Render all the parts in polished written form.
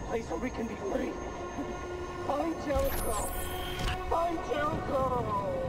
Place where we can be free. Find Jericho! Find Jericho!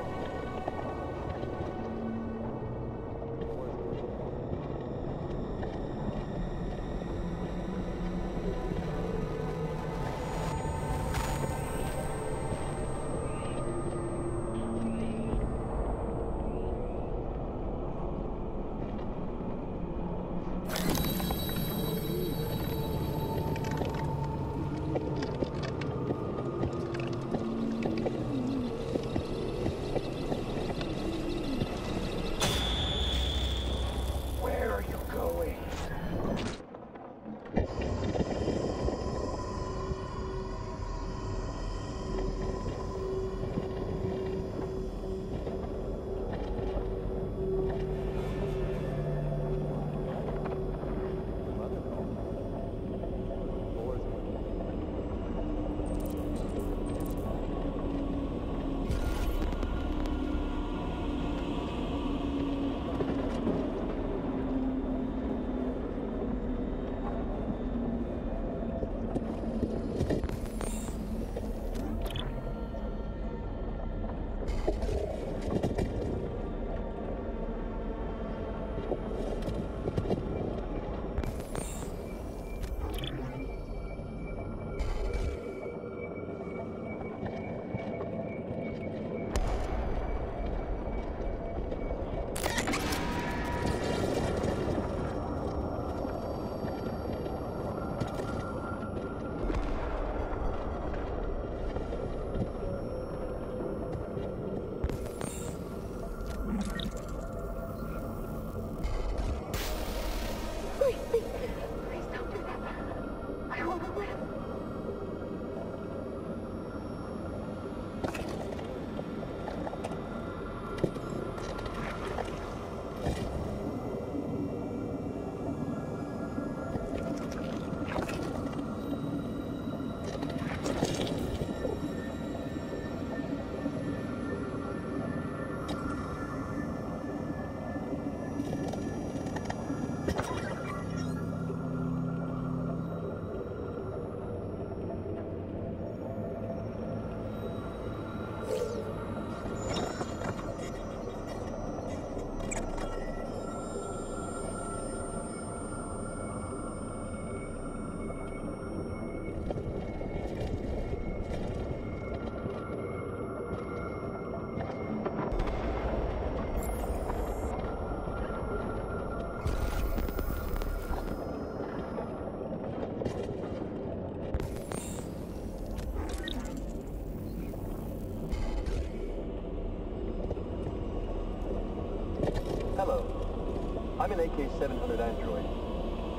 I'm an AK-700 android.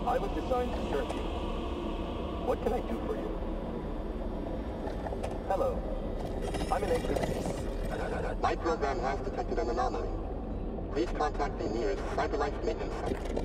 I was designed to serve you. What can I do for you? Hello. I'm an AK... My program has detected an anomaly. Please contact the nearest CyberLife maintenance center.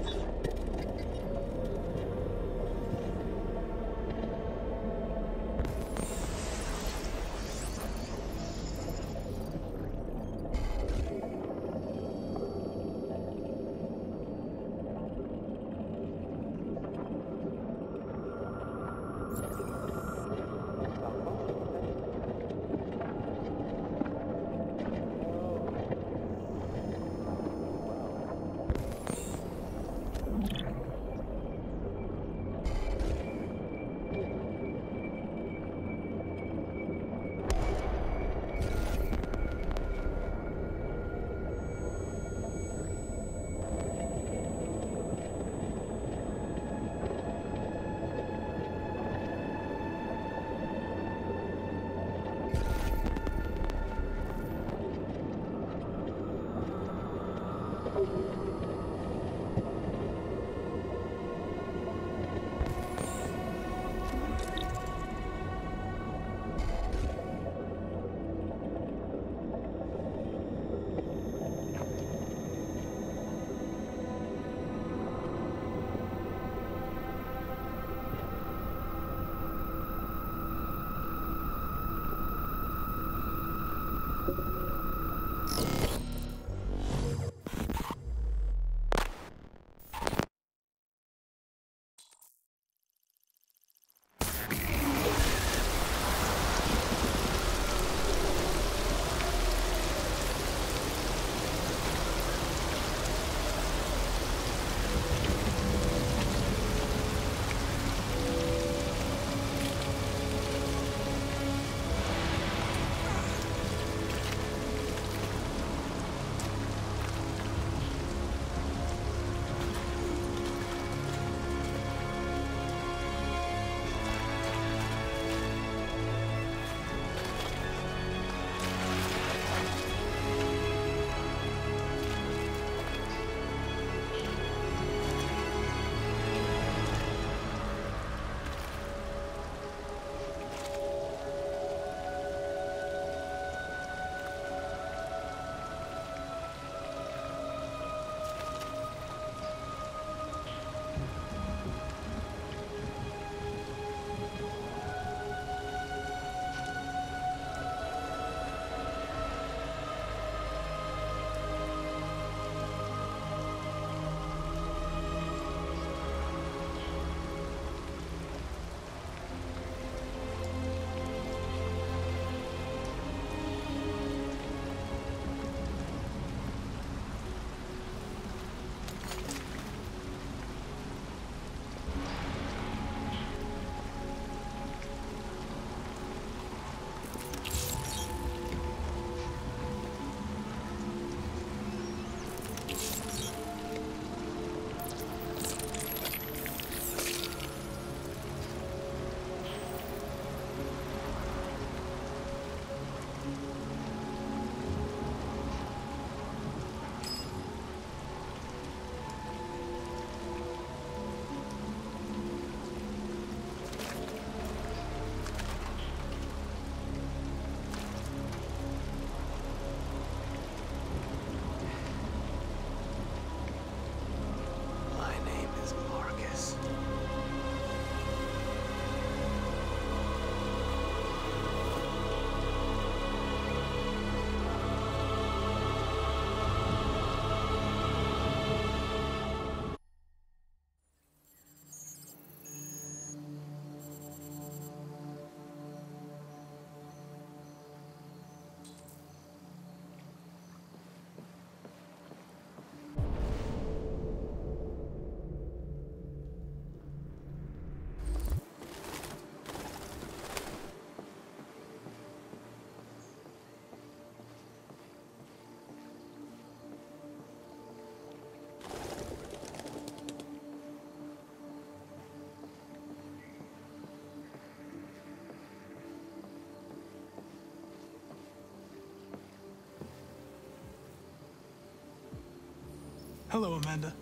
Hello, Amanda.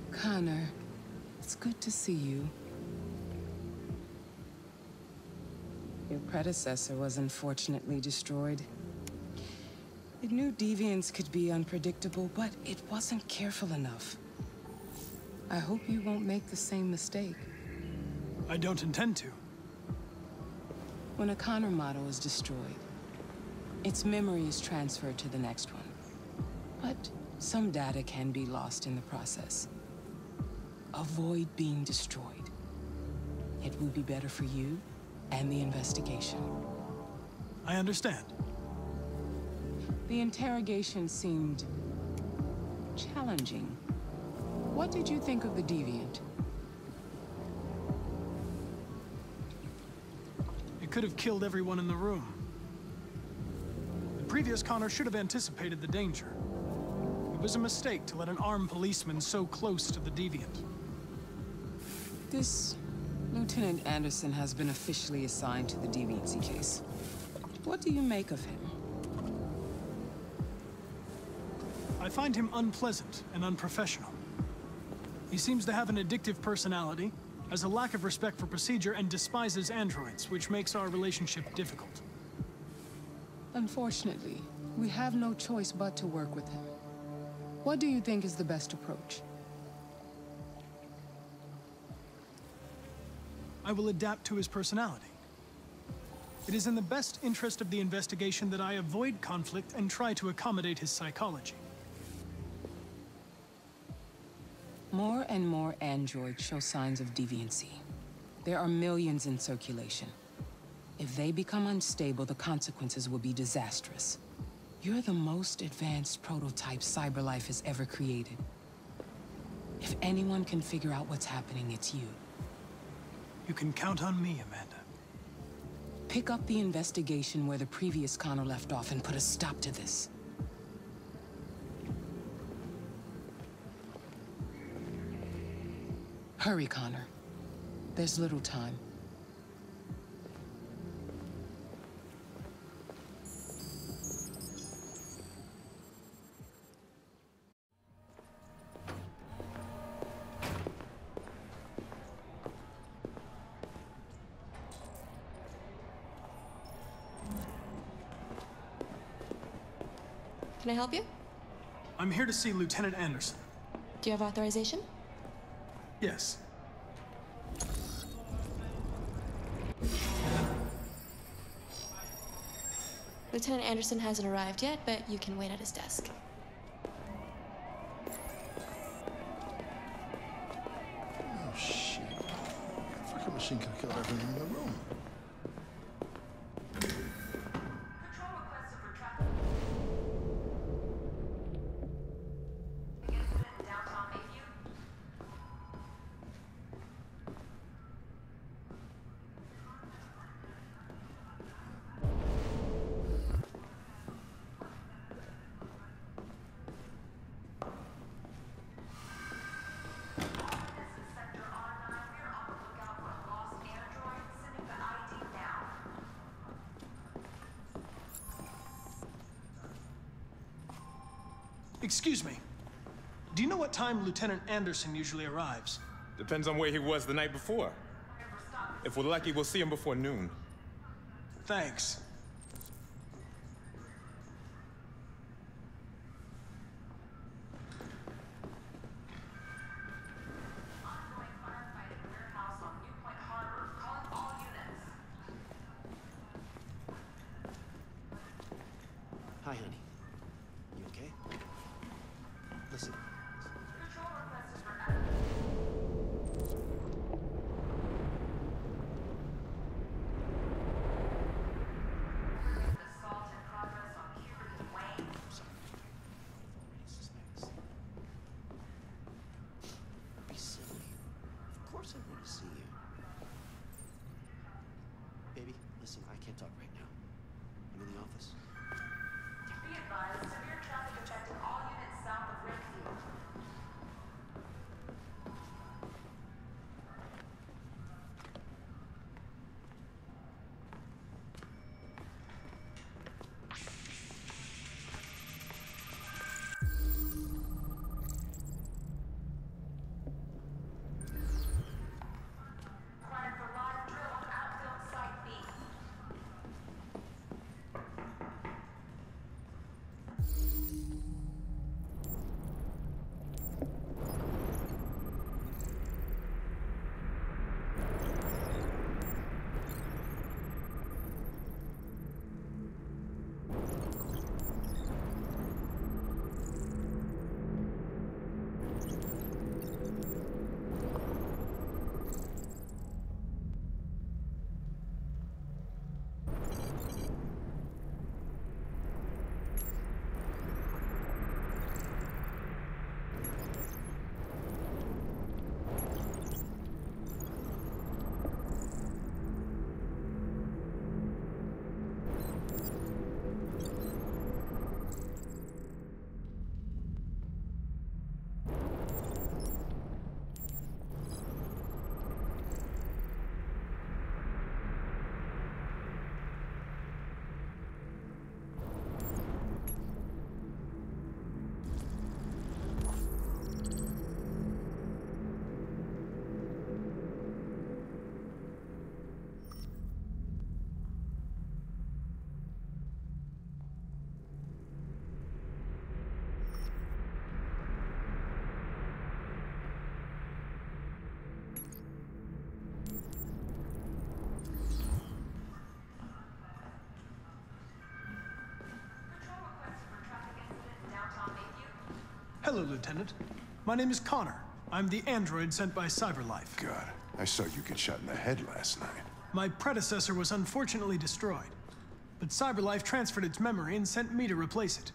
Connor, it's good to see you. Your predecessor was unfortunately destroyed. It knew deviants could be unpredictable, but it wasn't careful enough. I hope you won't make the same mistake. I don't intend to. When a Connor model is destroyed, its memory is transferred to the next one. But some data can be lost in the process. Avoid being destroyed. It will be better for you and the investigation. I understand. The interrogation seemed challenging. What did you think of the deviant? It could have killed everyone in the room. The previous Connor should have anticipated the danger. It was a mistake to let an armed policeman so close to the deviant. This Lieutenant Anderson has been officially assigned to the deviancy case. What do you make of him? I find him unpleasant and unprofessional. He seems to have an addictive personality, has a lack of respect for procedure, and despises androids, which makes our relationship difficult. Unfortunately, we have no choice but to work with him. What do you think is the best approach? I will adapt to his personality. It is in the best interest of the investigation that I avoid conflict and try to accommodate his psychology. More and more androids show signs of deviancy. There are millions in circulation. If they become unstable, the consequences will be disastrous. You're the most advanced prototype CyberLife has ever created. If anyone can figure out what's happening, it's you. You can count on me, Amanda. Pick up the investigation where the previous Connor left off and put a stop to this. Hurry, Connor. There's little time. Can I help you? I'm here to see Lieutenant Anderson. Do you have authorization? Yes. Lieutenant Anderson hasn't arrived yet, but you can wait at his desk. Oh, shit. The fucking machine can kill everyone in the room. Excuse me. Do you know what time Lieutenant Anderson usually arrives? Depends on where he was the night before. If we're lucky, we'll see him before noon. Thanks. Hi, honey. You okay? Listen. Be silly. Of course I want to see you. Baby, listen, I can't talk right now. I'm in the office. Be advised, severe traffic affecting all units south of Redfield. Hello, Lieutenant. My name is Connor. I'm the android sent by CyberLife. God, I saw you get shot in the head last night. My predecessor was unfortunately destroyed, but CyberLife transferred its memory and sent me to replace it.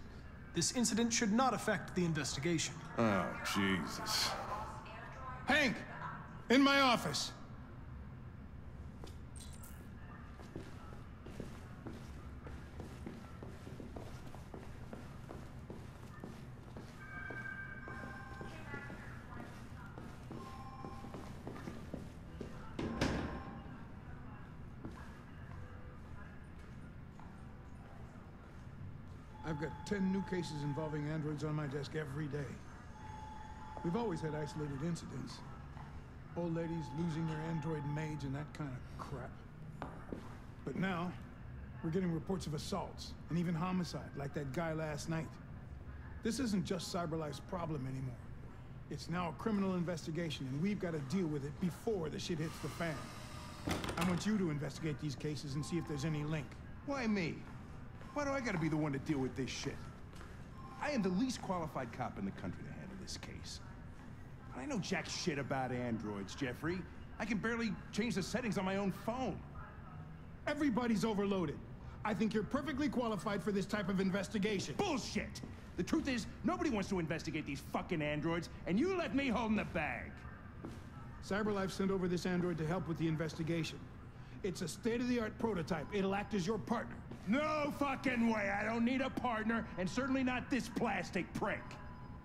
This incident should not affect the investigation. Oh, Jesus. Hank! In my office! I've got 10 new cases involving androids on my desk every day. We've always had isolated incidents. Old ladies losing their android maids and that kind of crap. But now, we're getting reports of assaults and even homicide, like that guy last night. This isn't just CyberLife's problem anymore. It's now a criminal investigation, and we've got to deal with it before the shit hits the fan. I want you to investigate these cases and see if there's any link. Why me? Why do I gotta be the one to deal with this shit? I am the least qualified cop in the country to handle this case. I know jack shit about androids, Jeffrey. I can barely change the settings on my own phone. Everybody's overloaded. I think you're perfectly qualified for this type of investigation. Bullshit! The truth is, nobody wants to investigate these fucking androids, and you let me hold in the bag. CyberLife sent over this android to help with the investigation. It's a state-of-the-art prototype. It'll act as your partner. No fucking way! I don't need a partner, and certainly not this plastic prick.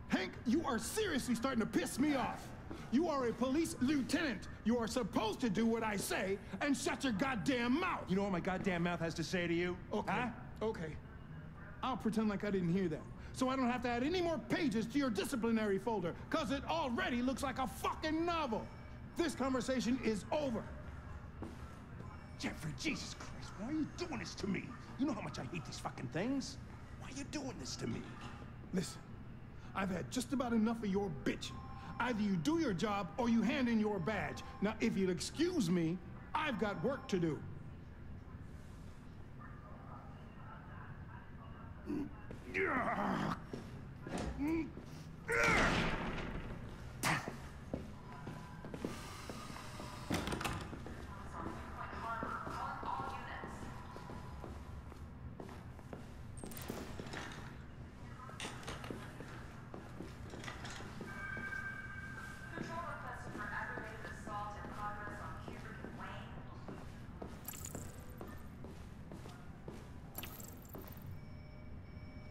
Hank, you are seriously starting to piss me off. You are a police lieutenant. You are supposed to do what I say and shut your goddamn mouth. You know what my goddamn mouth has to say to you? Okay, huh? okay. I'll pretend like I didn't hear that, so I don't have to add any more pages to your disciplinary folder, because it already looks like a fucking novel. This conversation is over. Jeffrey, Jesus Christ, why are you doing this to me? You know how much I hate these fucking things. Why are you doing this to me? Listen, I've had just about enough of your bitching. Either you do your job or you hand in your badge. Now, if you'll excuse me, I've got work to do.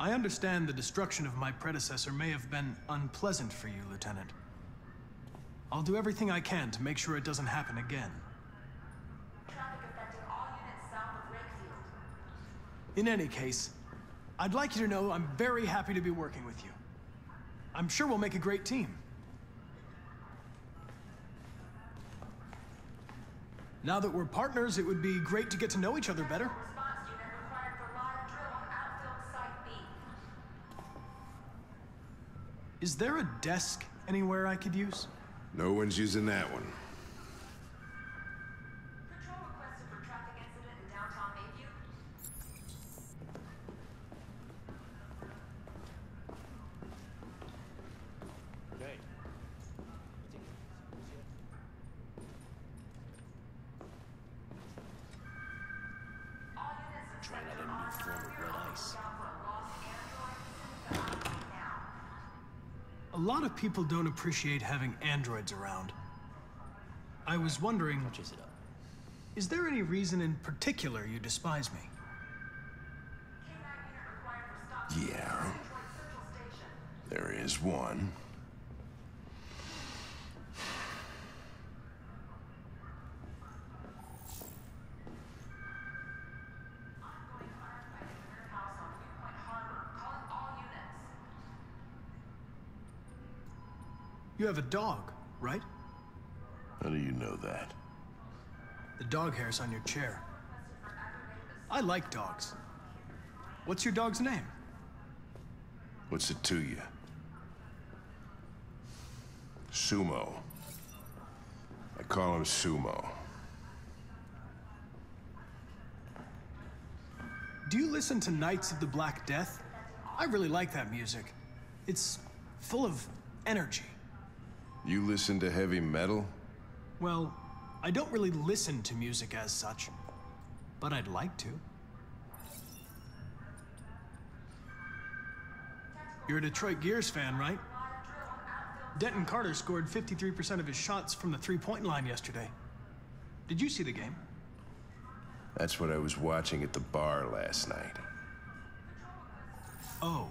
I understand the destruction of my predecessor may have been unpleasant for you, Lieutenant. I'll do everything I can to make sure it doesn't happen again. Traffic affecting all units south of Wakefield. In any case, I'd like you to know I'm very happy to be working with you. I'm sure we'll make a great team. Now that we're partners, it would be great to get to know each other better. Response unit required for live drill on outfield site B. Is there a desk anywhere I could use? No one's using that one. Patrol requested for traffic incident in downtown Mayview. Hey. All units Trying out a new form of red ice. down for a lost android. Now. A lot of people don't appreciate having androids around. I was wondering, Chase it up. is there any reason in particular you despise me? K-9 unit required for stop. Yeah, Android Central Station. there is one. Ongoing firefighting warehouse on Newpoint Harbor. Calling all units. You have a dog, right? How do you know that? The dog hair's on your chair. I like dogs. What's your dog's name? What's it to you? Sumo. I call him Sumo. Do you listen to Knights of the Black Death? I really like that music. It's full of energy. You listen to heavy metal? Well, I don't really listen to music as such, but I'd like to. You're a Detroit Gears fan, right? Denton Carter scored 53% of his shots from the three-point line yesterday. Did you see the game? That's what I was watching at the bar last night. Oh.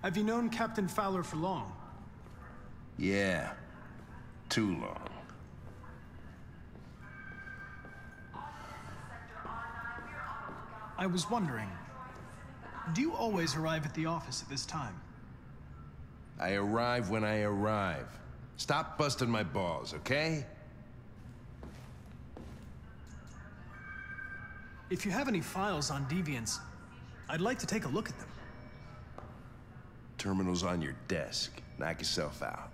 Have you known Captain Fowler for long? Yeah. Too long. I was wondering, do you always arrive at the office at this time? I arrive when I arrive. Stop busting my balls, okay? If you have any files on Deviants, I'd like to take a look at them. Terminal's on your desk. Knock yourself out.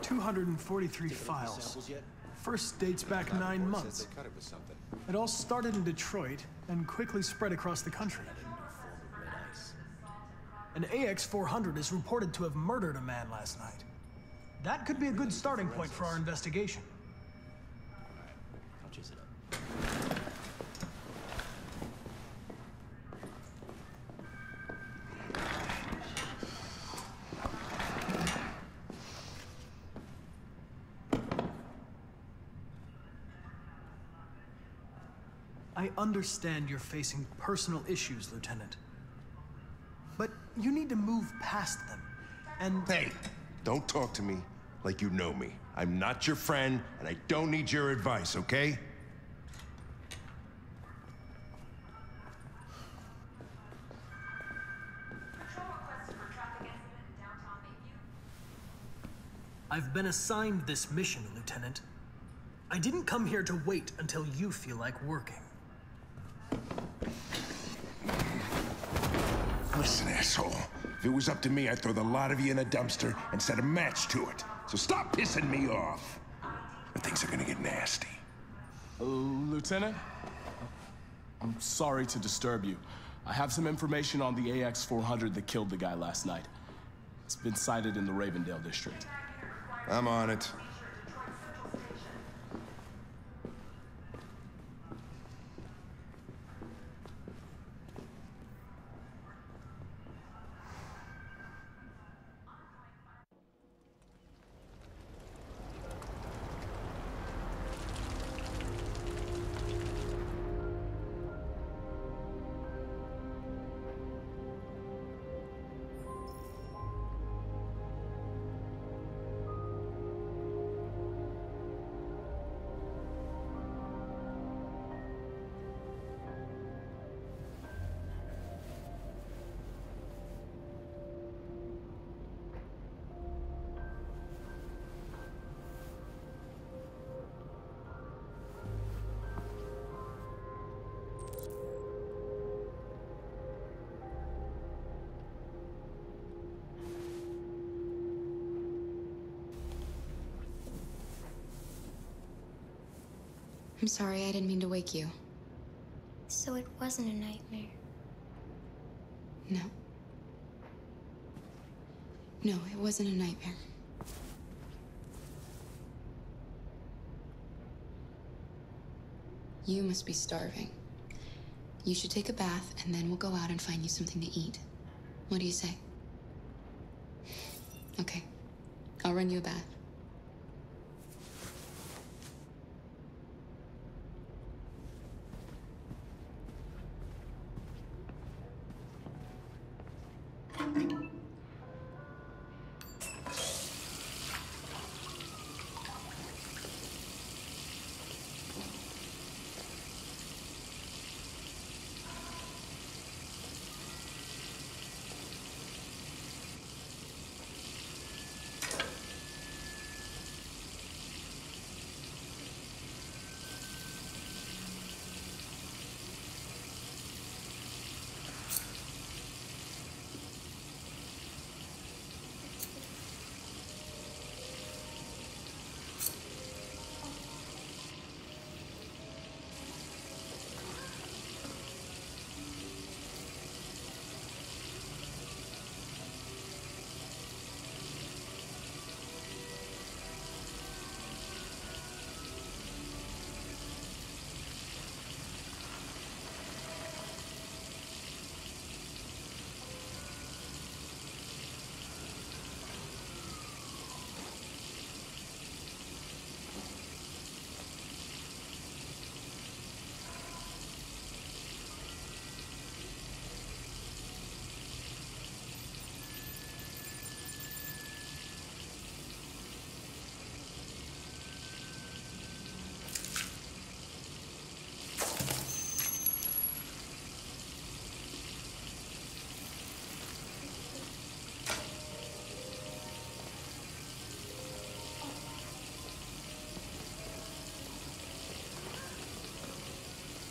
.243 files. First dates back 9 months. It all started in Detroit and quickly spread across the country. An AX-400 is reported to have murdered a man last night. That could be a good starting point for our investigation. I'll chase it up. I understand you're facing personal issues, Lieutenant. But you need to move past them, and... Hey, don't talk to me like you know me. I'm not your friend, and I don't need your advice, okay? I've been assigned this mission, Lieutenant. I didn't come here to wait until you feel like working. Listen, asshole. If it was up to me, I'd throw the lot of you in a dumpster and set a match to it. So stop pissing me off. And things are gonna get nasty. Lieutenant? I'm sorry to disturb you. I have some information on the AX-400 that killed the guy last night. It's been sighted in the Ravendale district. I'm on it. sorry, I didn't mean to wake you. So it wasn't a nightmare. No. No, it wasn't a nightmare. You must be starving. You should take a bath, and then we'll go out and find you something to eat. What do you say? Okay. I'll run you a bath.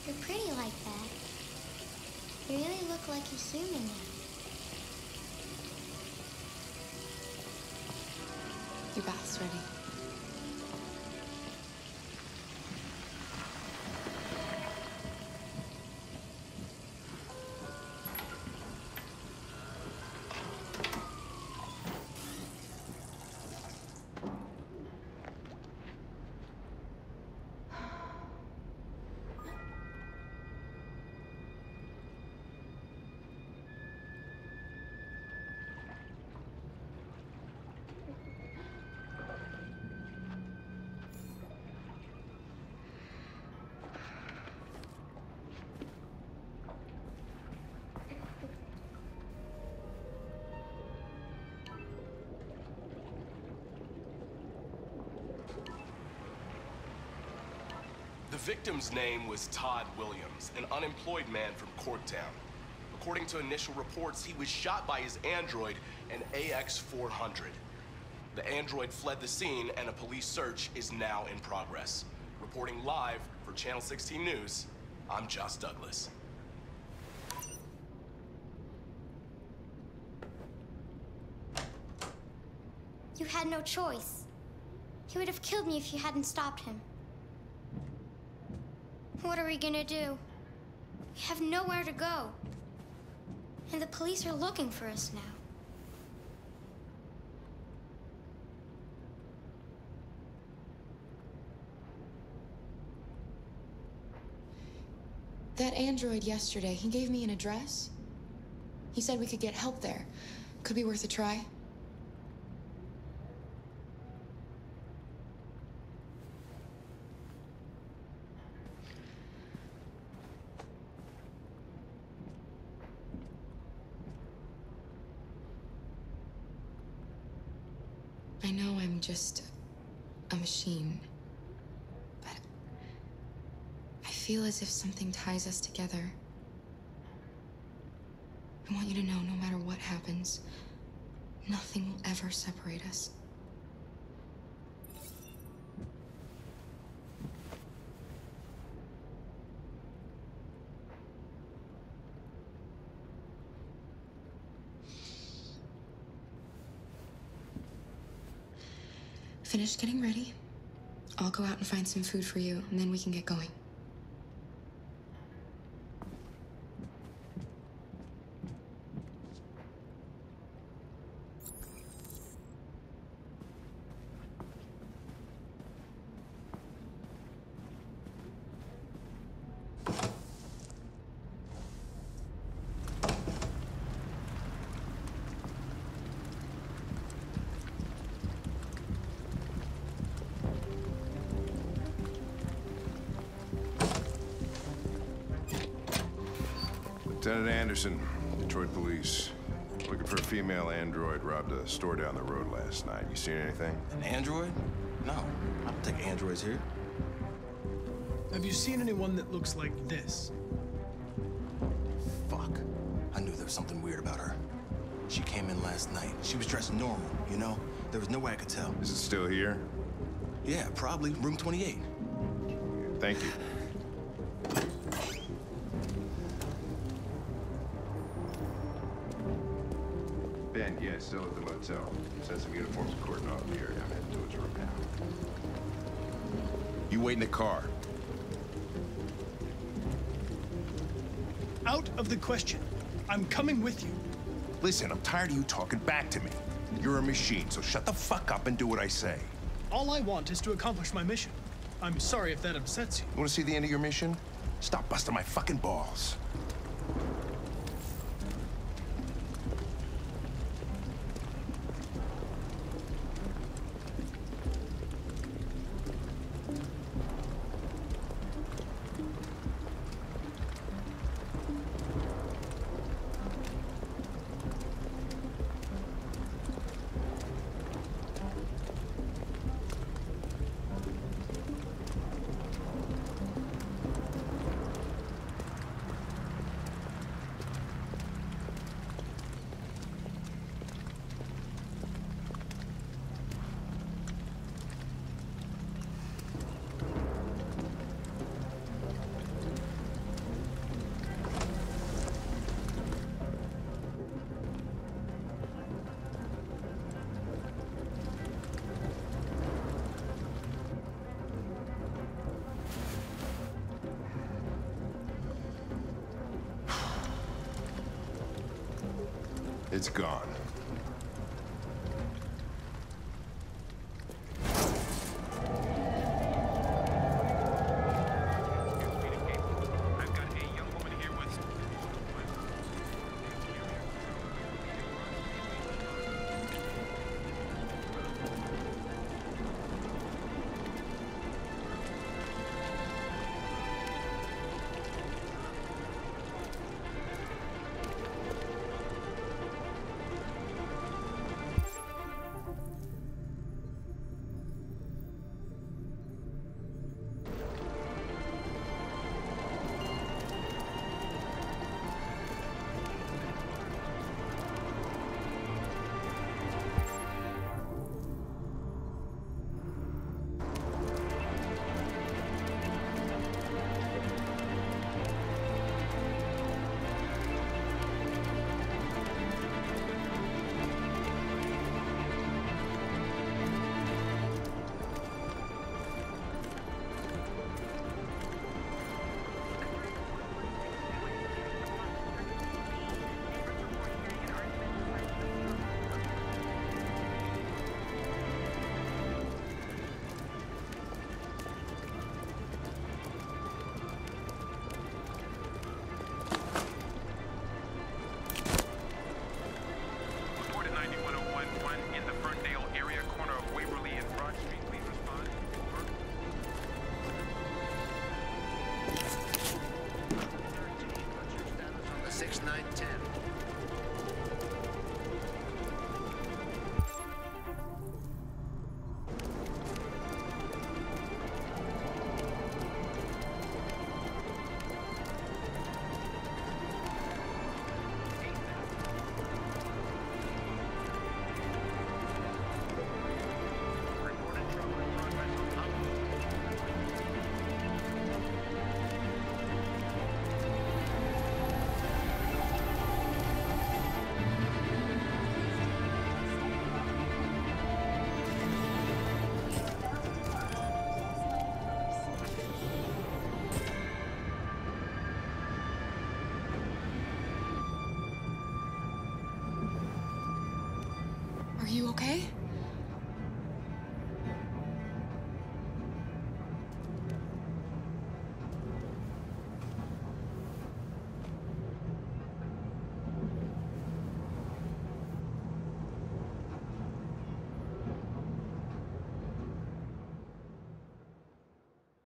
You're pretty like that. You really look like you're human now. Your bath's ready. The victim's name was Todd Williams, an unemployed man from Corktown. According to initial reports, he was shot by his android, an AX-400. The android fled the scene, and a police search is now in progress. Reporting live for Channel 16 News, I'm Josh Douglas. You had no choice. He would have killed me if you hadn't stopped him. What are we gonna do? We have nowhere to go. And the police are looking for us now. That android yesterday, he gave me an address. He said we could get help there. Could be worth a try. I know I'm just a machine, but I feel as if something ties us together. I want you to know, no matter what happens, nothing will ever separate us. Finished getting ready. I'll go out and find some food for you, and then we can get going. Lieutenant Anderson, Detroit Police. Looking for a female android robbed a store down the road last night. You seen anything? An android? No, I don't think androids here. Have you seen anyone that looks like this? Fuck. I knew there was something weird about her. She came in last night. She was dressed normal, you know? There was no way I could tell. Is it still here? Yeah, probably. Room 28. Thank you. Ben, yeah, still at the motel. Sent some uniforms and cordon off the area. I'm heading towards her now. You wait in the car. Out of the question. I'm coming with you. Listen, I'm tired of you talking back to me. You're a machine, so shut the fuck up and do what I say. All I want is to accomplish my mission. I'm sorry if that upsets you. You want to see the end of your mission? Stop busting my fucking balls. It's gone. okay?